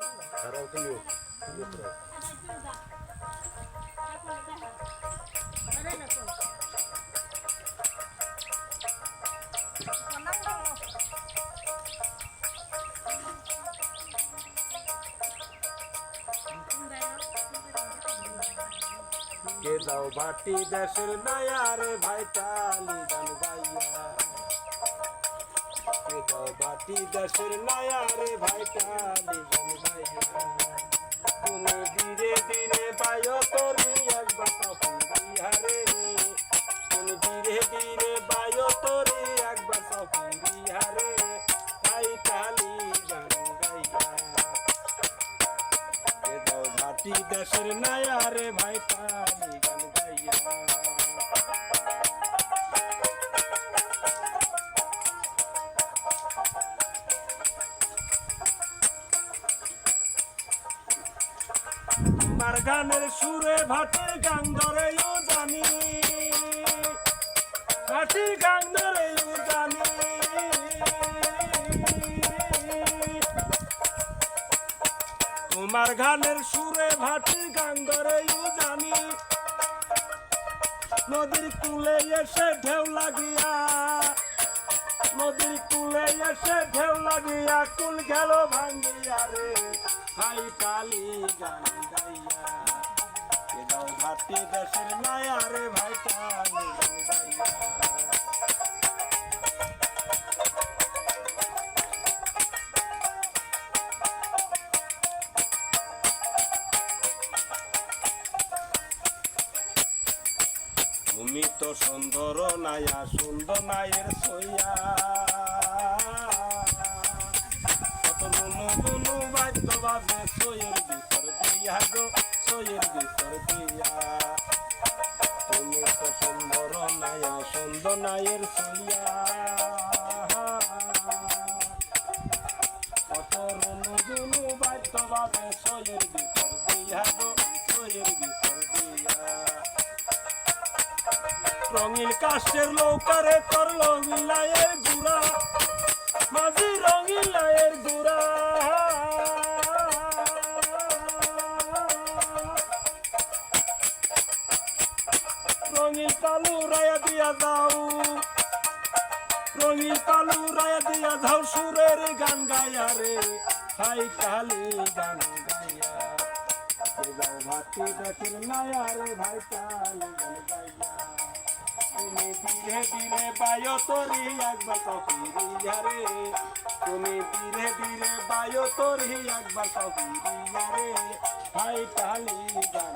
খারাপ তুমি কে যাও ভাটি দেশের নয়া রে ভাই টালি গান গাইয়া কে যাও ভাটি দেশের নয়া রে ভাই টালি গান গাইয়া তুমি ধীরে ধীরে পায়ো তোরি একবার সফিয়া রে তুমি ধীরে ধীরে পায়ো তোরি একবার সফিয়া রে ভাই টালি গান গাইয়া কে যাও ভাটি দেশের নয়া রে ভাই টালি গান গাইয়া তোমার গানের সুরে ভাটির গান ধরেও জানি ভাটির গান ধরেও জানি তোমার গানের সুরে ভাটির গান ধরেও জানি নদীর কূলে এসে ঢেউ লাগিয়া নদীর কূলে এসে ঢেউ লাগিয়া কুল গেল ভাঙ্গিয়া রে ভাই টালি গান গাইয়া কে যাও ভাটি দেশের নয়া রে ভাই টালি গান গাইয়া তুমি তো সুন্দর নায়া সুন্দর নায়ের সইয়া কত নুনু নুনু বাদ্য বাজে সইয়ের ভিতর দিয়া গো সইয়ের ভিতর দিয়া তুমি তো সুন্দর নায়া সুন্দর নায়ের সইয়া কত নুনু নুনু বাদ্য বাজে সইয়ের ভিতর দিয়া গো সইয়ের ভিতর দিয়া রঙিন কাশের লৌকারে তোর রঙিন লায়ের গুড়া মাঝি রঙিন লায়ের গুড়া রঙিন কালু রায়া দিয়া যাও রঙিন কালু রায়া দিয়া যাও সুরের গান গায়া রে হাই কালি গান গাইয়া যাও ভাটি দেশের নয়া রে ভাই কালি গান গাইয়া তুমি ধীরে ধীরে পায়ো তোরি একবার সফিয়া রে তুমি ধীরে ধীরে পায়ো তোরি একবার সফিয়া রে ভাই টালি গান